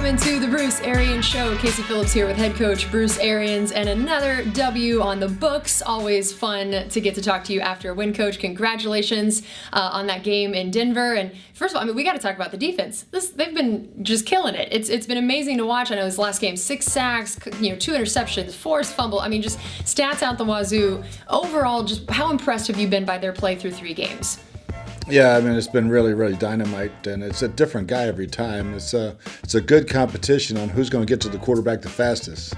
Welcome into the Bruce Arians Show. Casey Phillips here with head coach Bruce Arians, and another W on the books. Always fun to get to talk to you after a win, Coach. Congratulations on that game in Denver. And first of all, I mean, we got to talk about the defense. They've been just killing it. It's been amazing to watch. I know this last game, 6 sacks, 2 interceptions, forced fumble. I mean, just stats out the wazoo. Overall, just how impressed have you been by their play through 3 games? Yeah, I mean, it's been really, really dynamite, and it's a different guy every time. It's a good competition on who's going to get to the quarterback the fastest.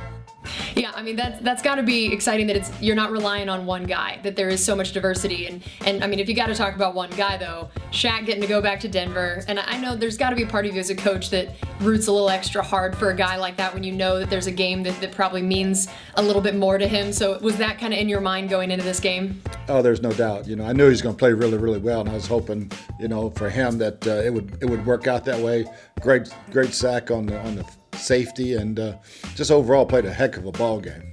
Yeah, I mean, that's got to be exciting that you're not relying on one guy, that there is so much diversity. And I mean, if you got to talk about one guy, though, Shaq getting to go back to Denver. And I know there's got to be a part of you as a coach that roots a little extra hard for a guy like that when you know that there's a game that probably means a little bit more to him. So was that kind of in your mind going into this game? Oh, there's no doubt. I knew he was going to play really, really well, and I was hoping, for him that it would work out that way. Great sack on the safety, and just overall played a heck of a ball game.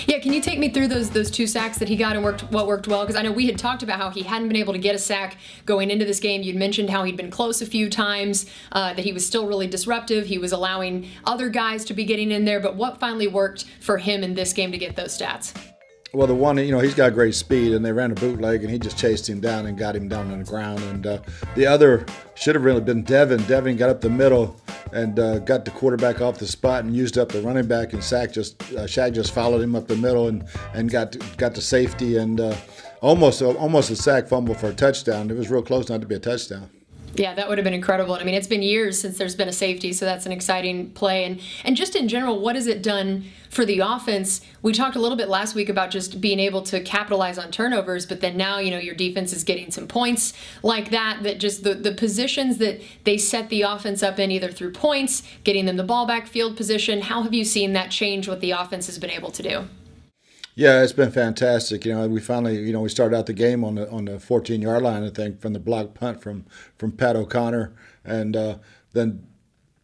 Yeah, can you take me through those 2 sacks that he got and what worked well? Because I know we had talked about how he hadn't been able to get a sack going into this game. You'd mentioned how he'd been close a few times, that he was still really disruptive. He was allowing other guys to be getting in there. But what finally worked for him in this game to get those stats? Well, the one, he's got great speed, and they ran a bootleg, and he just chased him down and got him down on the ground. And the other should have really been Devin. Devin got up the middle and got the quarterback off the spot and used up the running back, and Shaq just followed him up the middle and got the safety, and almost a sack fumble for a touchdown. It was real close not to be a touchdown. Yeah, that would have been incredible. I mean, it's been years since there's been a safety, so that's an exciting play. And just in general, what has it done for the offense? We talked a little bit last week about just being able to capitalize on turnovers, but then now, your defense is getting some points like that just the positions that they set the offense up in, either through points, getting them the ball back, field position. How have you seen that change what the offense has been able to do? Yeah, it's been fantastic. We finally, we started out the game on the 14-yard line, I think, from the block punt from Pat O'Connor, and then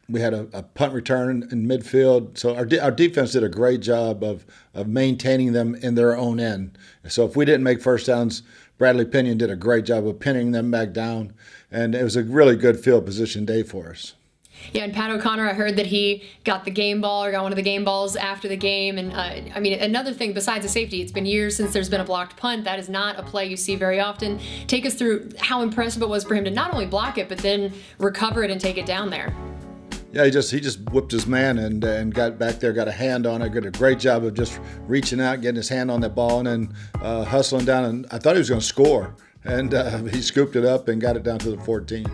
we had a punt return in midfield. So our defense did a great job of maintaining them in their own end. So if we didn't make first downs, Bradley Pinion did a great job of pinning them back down, and it was a really good field position day for us. Yeah, and Pat O'Connor, I heard that he got the game ball or got one of the game balls after the game. And I mean, another thing besides the safety, it's been years since there's been a blocked punt. That is not a play you see very often. Take us through how impressive it was for him to not only block it, but then recover it and take it down there. Yeah, he just whipped his man and got back there, got a hand on it, did a great job of just reaching out, getting his hand on that ball, and then hustling down. And I thought he was going to score, and he scooped it up and got it down to the 14.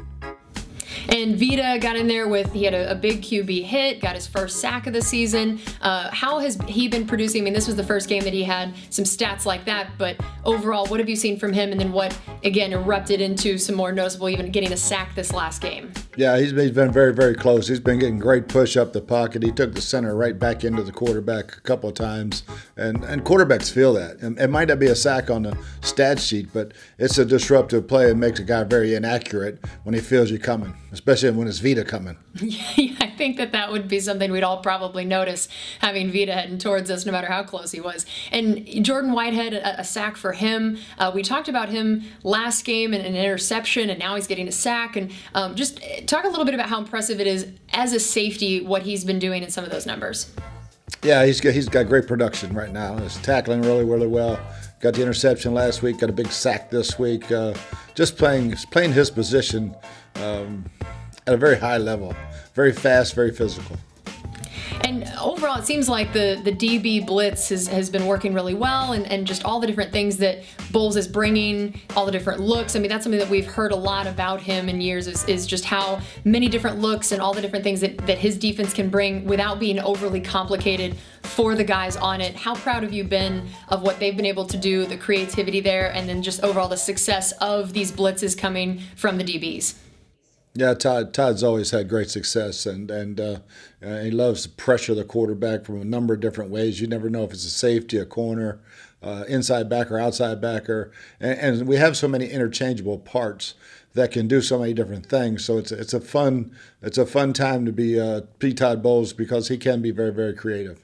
And Vita got in there he had a big QB hit, got his first sack of the season. How has he been producing? I mean, this was the first game that he had some stats like that, but overall, what have you seen from him? And then what, again, erupted into some more noticeable, even getting a sack this last game? Yeah, he's been very, very close. He's been getting great push up the pocket. He took the center right back into the quarterback a couple of times, and quarterbacks feel that. And it might not be a sack on the stat sheet, but it's a disruptive play and makes a guy very inaccurate when he feels you coming, especially when it's Vita coming. Yeah, I think that would be something we'd all probably notice, having Vita heading towards us no matter how close he was. And Jordan Whitehead, a sack for him. We talked about him last game and an interception, and now he's getting a sack. And just talk a little bit about how impressive it is as a safety, what he's been doing in some of those numbers. Yeah, he's got great production right now. He's tackling really, really well. Got the interception last week, got a big sack this week. Just playing his position at a very high level. Very fast, very physical. And overall, it seems like the DB blitz has been working really well, and just all the different things that Bowles is bringing, all the different looks. I mean, that's something that we've heard a lot about him in years is just how many different looks and all the different things that his defense can bring without being overly complicated for the guys on it. How proud have you been of what they've been able to do, the creativity there, and then just overall the success of these blitzes coming from the DBs? Yeah, Todd's always had great success, and he loves to pressure the quarterback from a number of different ways. You never know if it's a safety, a corner, inside backer, outside backer, and we have so many interchangeable parts that can do so many different things. So it's a fun time to be Todd Bowles, because he can be very, very creative.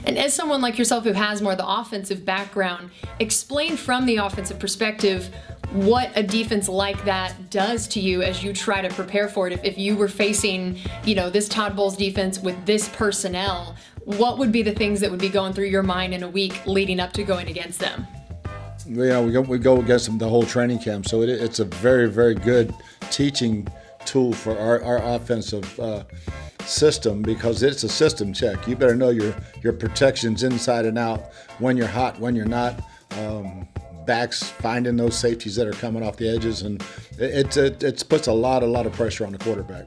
And as someone like yourself who has more of the offensive background, explain from the offensive perspective what a defense like that does to you as you try to prepare for it. If you were facing, this Todd Bowles defense with this personnel, what would be the things that would be going through your mind in a week leading up to going against them? We go against them the whole training camp, so it's a very, very good teaching tool for our offensive system, because it's a system check. You better know your protections inside and out, when you're hot, when you're not. Backs finding those safeties that are coming off the edges, and it puts a lot of pressure on the quarterback.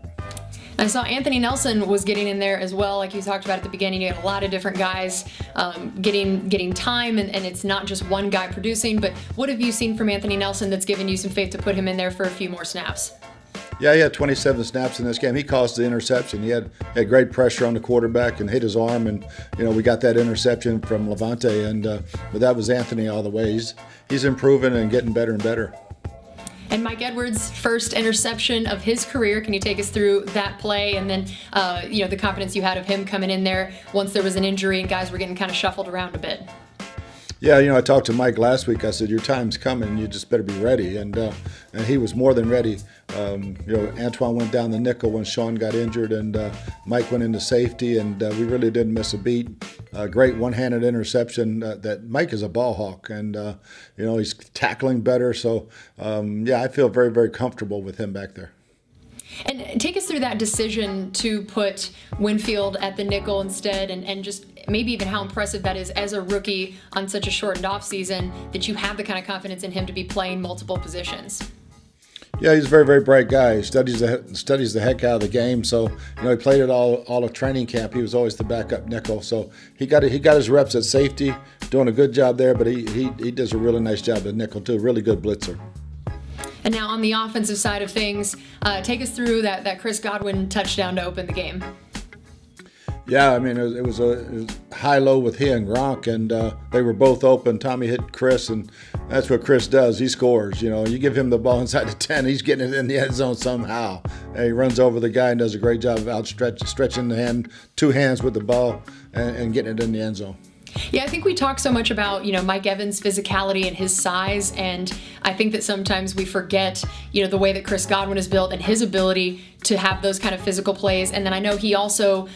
I saw Anthony Nelson was getting in there as well, like you talked about at the beginning. You had a lot of different guys getting time, and it's not just one guy producing. But what have you seen from Anthony Nelson that's given you some faith to put him in there for a few more snaps? Yeah, he had 27 snaps in this game. He caused the interception. He had great pressure on the quarterback and hit his arm, and we got that interception from Levante, and but that was Anthony all the way. He's improving and getting better and better. And Mike Edwards' first interception of his career. Can you take us through that play, and then the confidence you had of him coming in there once there was an injury and guys were getting kind of shuffled around a bit? Yeah, I talked to Mike last week. I said, your time's coming. You just better be ready. And he was more than ready. Antoine went down the nickel when Sean got injured, and Mike went into safety, and we really didn't miss a beat. Great one-handed interception. That Mike is a ball hawk, and he's tackling better. So, I feel very, very comfortable with him back there. And take us through that decision to put Winfield at the nickel instead, and just maybe even how impressive that is as a rookie on such a shortened offseason, that you have the kind of confidence in him to be playing multiple positions. Yeah, he's a very, very bright guy. He studies the heck out of the game. So, he played it all of training camp. He was always the backup nickel. So he got his reps at safety, doing a good job there. But he does a really nice job at nickel too. Really good blitzer. And now on the offensive side of things, take us through that Chris Godwin touchdown to open the game. Yeah, it was high-low with he and Gronk, and they were both open. Tommy hit Chris, and that's what Chris does. He scores. You give him the ball inside the 10, he's getting it in the end zone somehow. And he runs over the guy and does a great job of stretching the hand, two hands with the ball, and getting it in the end zone. Yeah, I think we talk so much about, Mike Evans' physicality and his size, and I think that sometimes we forget, the way that Chris Godwin is built and his ability to have those kind of physical plays. And then I know he also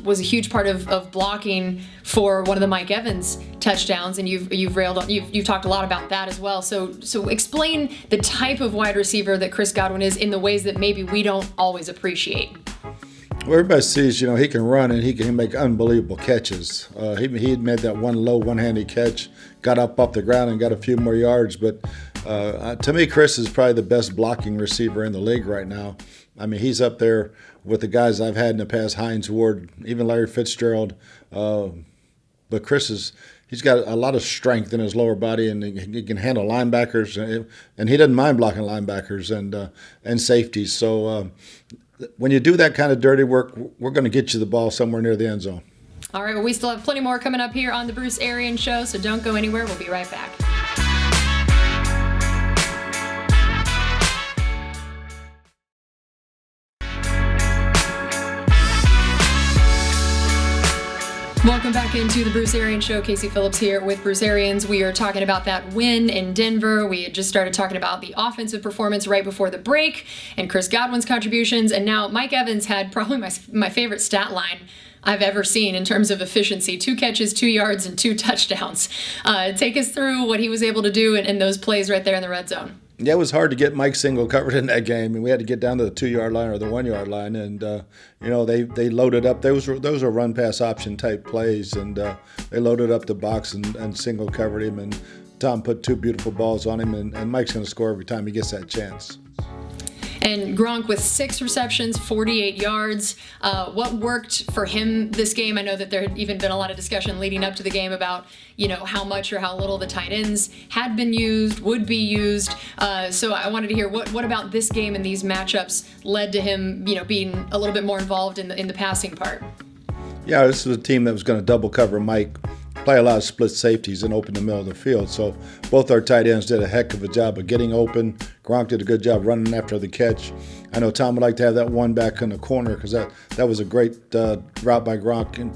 was a huge part of blocking for one of the Mike Evans touchdowns, and you've talked a lot about that as well. So explain the type of wide receiver that Chris Godwin is in the ways that maybe we don't always appreciate. Well, everybody sees, he can run and he can make unbelievable catches. He had made that one low one-handed catch, got up off the ground and got a few more yards. But to me, Chris is probably the best blocking receiver in the league right now. He's up there with the guys I've had in the past, Hines Ward, even Larry Fitzgerald. But Chris he's got a lot of strength in his lower body, and he can handle linebackers, and he doesn't mind blocking linebackers and safeties. So when you do that kind of dirty work, we're going to get you the ball somewhere near the end zone. All right, well, we still have plenty more coming up here on the Bruce Arians Show, so don't go anywhere. We'll be right back. Welcome back into the Bruce Arians Show. Casey Phillips here with Bruce Arians. We are talking about that win in Denver. We had just started talking about the offensive performance right before the break and Chris Godwin's contributions. And now Mike Evans had probably my favorite stat line I've ever seen in terms of efficiency. 2 catches, 2 yards, and 2 touchdowns. Take us through what he was able to do in those plays right there in the red zone. Yeah, it was hard to get Mike single covered in that game, and we had to get down to the 2-yard line or the 1-yard line, and they loaded up. Those were run pass option type plays, and they loaded up the box and single covered him, and Tom put 2 beautiful balls on him, and Mike's going to score every time he gets that chance. And Gronk with 6 receptions, 48 yards. What worked for him this game? I know that there had even been a lot of discussion leading up to the game about, how much or how little the tight ends had been used, would be used. So I wanted to hear what about this game and these matchups led to him, being a little bit more involved in the passing part. Yeah, this was a team that was going to double cover Mike play a lot of split safeties and open the middle of the field. So both our tight ends did a heck of a job of getting open. Gronk did a good job running after the catch. I know Tom would like to have that one back in the corner because that was a great route by Gronk, and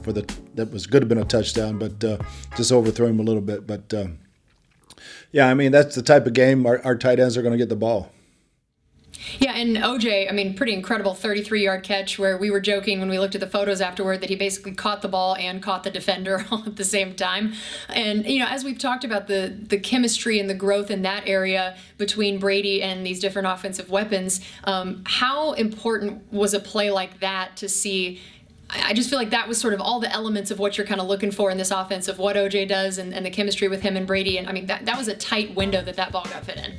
that was good to have been a touchdown, but just overthrew him a little bit. But yeah, I mean, that's the type of game our tight ends are going to get the ball. Yeah, and OJ, I mean, pretty incredible 33-yard catch where we were joking when we looked at the photos afterward that he basically caught the ball and caught the defender all at the same time. And, you know, as we've talked about the chemistry and the growth in that area between Brady and these different offensive weapons, how important was a play like that to see? I just feel like that was sort of all the elements of what you're kind of looking for in this offense of what OJ does and the chemistry with him and Brady. And, I mean, that was a tight window that ball got fit in.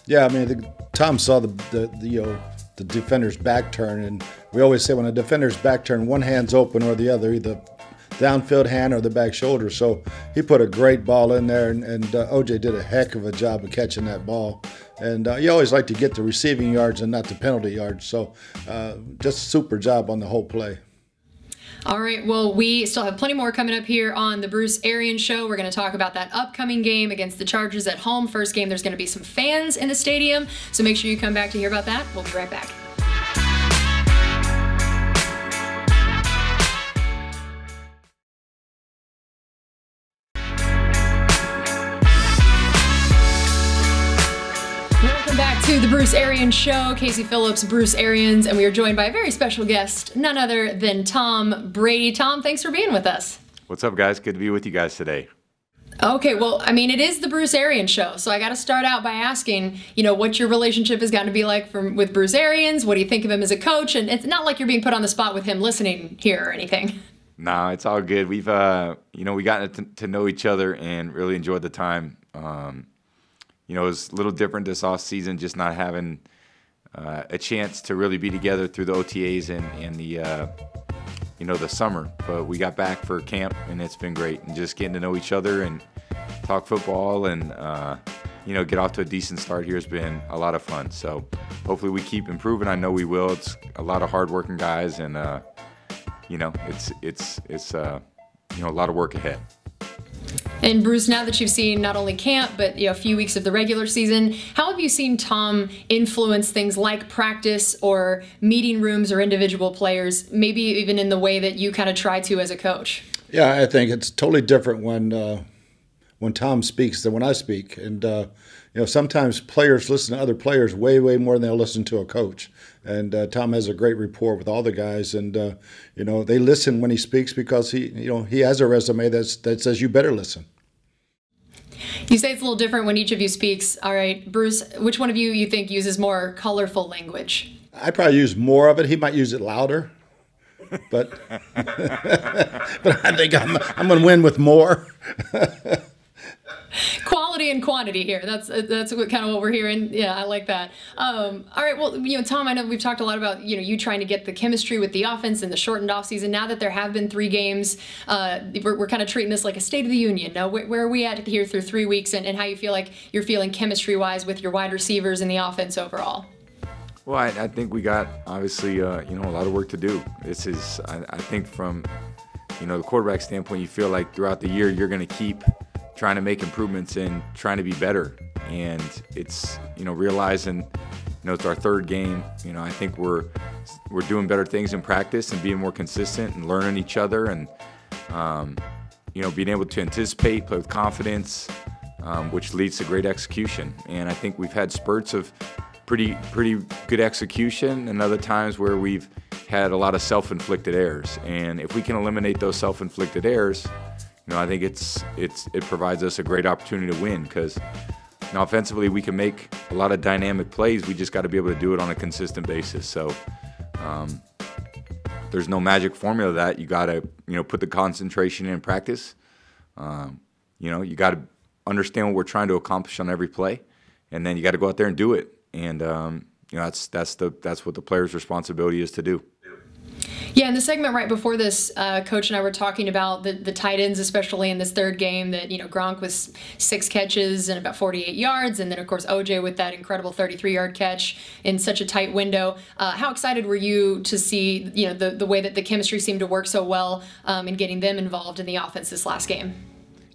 Yeah, I mean, Tom saw the defender's back turn, and we always say when a defender's back turn, one hand's open or the other, either downfield hand or the back shoulder. So he put a great ball in there, and OJ did a heck of a job of catching that ball. And you always like to get the receiving yards and not the penalty yards. So just a super job on the whole play. All right, well, we still have plenty more coming up here on the Bruce Arians Show. We're going to talk about that upcoming game against the Chargers at home. First game, there's going to be some fans in the stadium, so make sure you come back to hear about that. We'll be right back. To the Bruce Arians Show, Casey Phillips, Bruce Arians, and we are joined by a very special guest, none other than Tom Brady. Tom, thanks for being with us. What's up, guys? Good to be with you guys today. Okay, well, I mean, it is the Bruce Arians Show, so I got to start out by asking, you know, what your relationship is going to be like with Bruce Arians. What do you think of him as a coach? And it's not like you're being put on the spot with him listening here or anything. No, it's all good. We've, we gotten to know each other and really enjoyed the time. You know, it was a little different this off season, just not having a chance to really be together through the OTAs and the summer. But we got back for camp, and it's been great. And just getting to know each other and talk football and, get off to a decent start here has been a lot of fun. So hopefully we keep improving. I know we will. It's a lot of hardworking guys, and, it's a lot of work ahead. And Bruce, now that you've seen not only camp, but a few weeks of the regular season, how have you seen Tom influence things like practice or meeting rooms or individual players, maybe even in the way that you kind of try to as a coach? Yeah, I think it's totally different when Tom speaks than when I speak. And, sometimes players listen to other players way, way more than they'll listen to a coach. And Tom has a great rapport with all the guys. And, they listen when he speaks because he has a resume that says you better listen. You say it's a little different when each of you speaks. All right, Bruce, which one of you think uses more colorful language? I probably use more of it. He might use it louder. But but I think I'm going to win with more. Quality and quantity here. That's kind of what we're hearing. Yeah, I like that. All right. Well, Tom, I know we've talked a lot about you trying to get the chemistry with the offense in the shortened off season. Now that there have been 3 games, we're kind of treating this like a State of the Union. Now, where are we at here through 3 weeks, and how you feel like you're feeling chemistry wise with your wide receivers and the offense overall? Well, I think we got obviously a lot of work to do. This is I think from the quarterback standpoint, you feel like throughout the year you're going to keep trying to make improvements and trying to be better. And it's, realizing, it's our 3rd game. I think we're doing better things in practice and being more consistent and learning each other and, being able to anticipate, play with confidence, which leads to great execution. And I think we've had spurts of pretty good execution and other times where we've had a lot of self-inflicted errors. And if we can eliminate those self-inflicted errors, I think it provides us a great opportunity to win because offensively we can make a lot of dynamic plays. We just got to be able to do it on a consistent basis. So there's no magic formula to that. You got to put the concentration in practice. You got to understand what we're trying to accomplish on every play, and then you got to go out there and do it. And that's what the player's responsibility is to do. Yeah, in the segment right before this, Coach and I were talking about the tight ends, especially in this 3rd game, that, Gronk was 6 catches and about 48 yards, and then, of course, OJ with that incredible 33-yard catch in such a tight window. How excited were you to see, the way that the chemistry seemed to work so well in getting them involved in the offense this last game?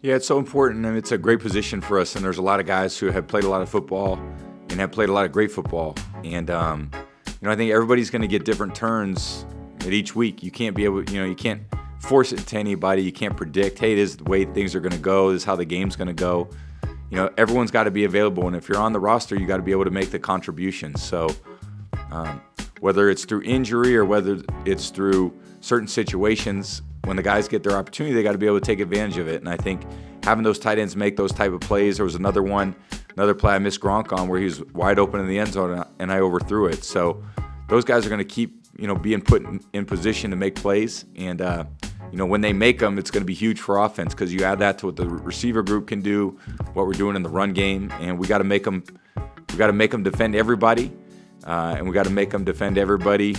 Yeah, it's so important, and it's a great position for us. And there's a lot of guys who have played a lot of football and have played a lot of great football. And I think everybody's going to get different turns at each week. You can't be able, you can't force it to anybody. You can't predict, hey, this is the way things are going to go. This is how the game's going to go. Everyone's got to be available, and if you're on the roster, you got to be able to make the contributions. So whether it's through injury or whether it's through certain situations, when the guys get their opportunity, they got to be able to take advantage of it. And I think having those tight ends make those type of plays. There was another play I missed Gronk on where he was wide open in the end zone and I overthrew it. So those guys are going to keep being put in position to make plays. And when they make them, it's going to be huge for offense, because you add that to what the receiver group can do, what we're doing in the run game, and we got to make them. We got to make them defend everybody, and we got to make them defend everybody.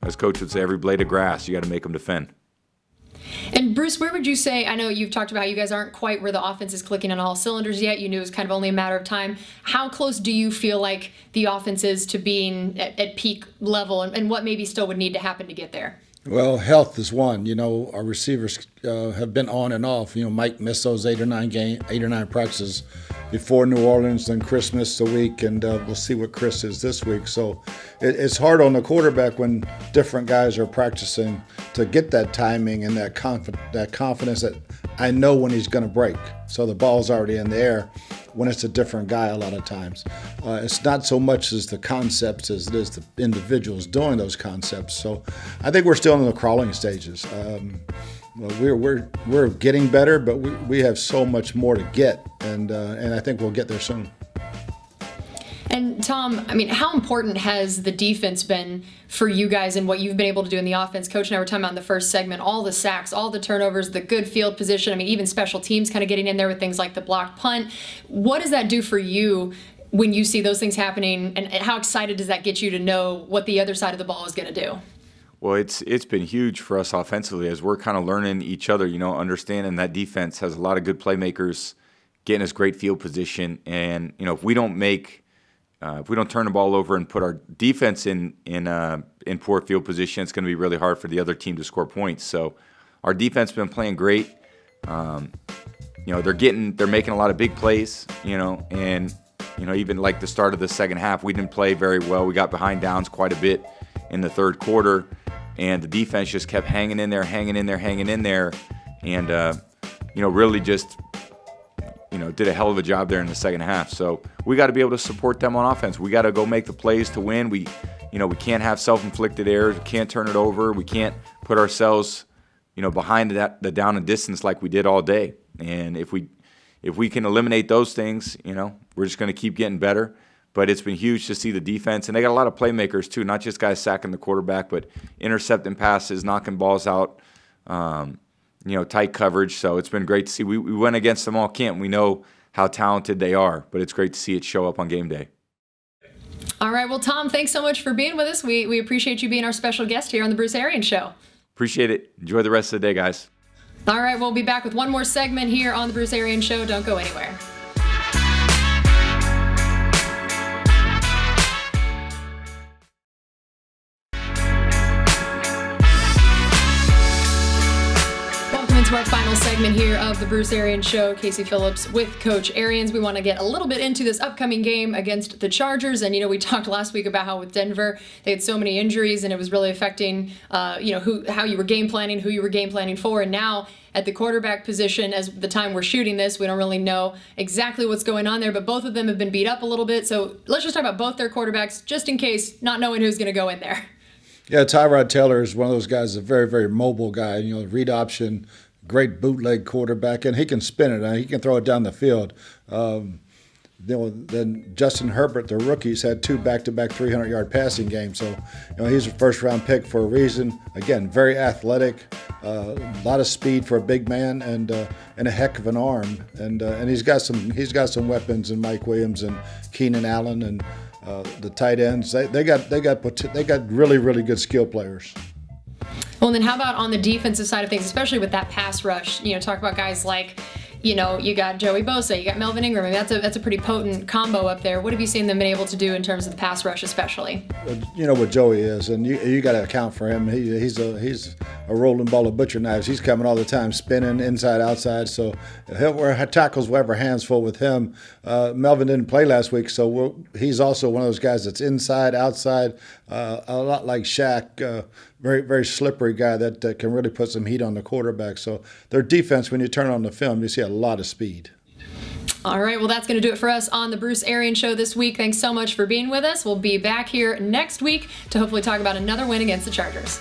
As coach would say, every blade of grass, you got to make them defend. And Bruce, where would you say, I know you've talked about how you guys aren't quite where the offense is clicking on all cylinders yet. You knew it was kind of only a matter of time. How close do you feel like the offense is to being at peak level, and what maybe still would need to happen to get there? Well, health is one. Our receivers have been on and off. Mike missed those 8 or 9 practices before New Orleans, then Chris missed a week, and we'll see what Chris is this week. So it's hard on the quarterback when different guys are practicing to get that timing and that confidence that I know when he's going to break. So the ball's already in the air when it's a different guy a lot of times. It's not so much as the concepts as it is the individuals doing those concepts. So I think we're still in the crawling stages. We're getting better, but we have so much more to get, and I think we'll get there soon. And Tom, how important has the defense been for you guys and what you've been able to do in the offense? Coach and I were talking about in the first segment, all the sacks, all the turnovers, the good field position. Even special teams kind of getting in there with things like the blocked punt. What does that do for you when you see those things happening, and how excited does that get you to know what the other side of the ball is going to do? Well, it's been huge for us offensively as we're kind of learning each other, understanding that defense has a lot of good playmakers, getting us great field position. And, if we don't turn the ball over and put our defense in poor field position, it's going to be really hard for the other team to score points. So our defense has been playing great. They're making a lot of big plays, and even like the start of the second half, we didn't play very well. We got behind downs quite a bit in the third quarter, and the defense just kept hanging in there, and really just did a hell of a job there in the second half. So we got to be able to support them on offense. We got to go make the plays to win. We can't have self-inflicted errors. We can't turn it over. We can't put ourselves, behind the down and distance like we did all day. And if we can eliminate those things, we're just going to keep getting better. But it's been huge to see the defense, and they got a lot of playmakers too, not just guys sacking the quarterback, but intercepting passes, knocking balls out. Tight coverage. So it's been great to see. We went against them all camp. We know how talented they are, but it's great to see it show up on game day. All right. Well, Tom, thanks so much for being with us. We appreciate you being our special guest here on the Bruce Arians Show. Appreciate it. Enjoy the rest of the day, guys. All right. We'll be back with one more segment here on the Bruce Arians Show. Don't go anywhere. To our final segment here of the Bruce Arians Show. Casey Phillips with Coach Arians. We want to get a little bit into this upcoming game against the Chargers. And, we talked last week about how with Denver, they had so many injuries and it was really affecting, how you were game planning, who you were game planning for. And now at the quarterback position, as the time we're shooting this, we don't really know exactly what's going on there, but both of them have been beat up a little bit. So let's just talk about both their quarterbacks, just in case, not knowing who's going to go in there. Yeah, Tyrod Taylor is one of those guys, a very, very mobile guy, read option, great bootleg quarterback, and he can spin it, and he can throw it down the field. Then Justin Herbert, the rookies, had 2 back-to-back 300-yard passing games. So, he's a first-round pick for a reason. Again, very athletic, a lot of speed for a big man, and a heck of an arm. And he's got some weapons in Mike Williams and Keenan Allen and the tight ends. They got really, really good skill players. Well, then how about on the defensive side of things, especially with that pass rush? Talk about guys like, you got Joey Bosa, you got Melvin Ingram. That's a pretty potent combo up there. What have you seen them been able to do in terms of the pass rush, especially? You know what Joey is, and you got to account for him. He's a rolling ball of butcher knives. He's coming all the time, spinning inside, outside. So tackles will have our hands full with him. Melvin didn't play last week, so he's also one of those guys that's inside, outside, a lot like Shaq. Very, very slippery guy that can really put some heat on the quarterback. So their defense, when you turn on the film, you see a lot of speed. All right, well, that's going to do it for us on the Bruce Arians Show this week. Thanks so much for being with us. We'll be back here next week to hopefully talk about another win against the Chargers.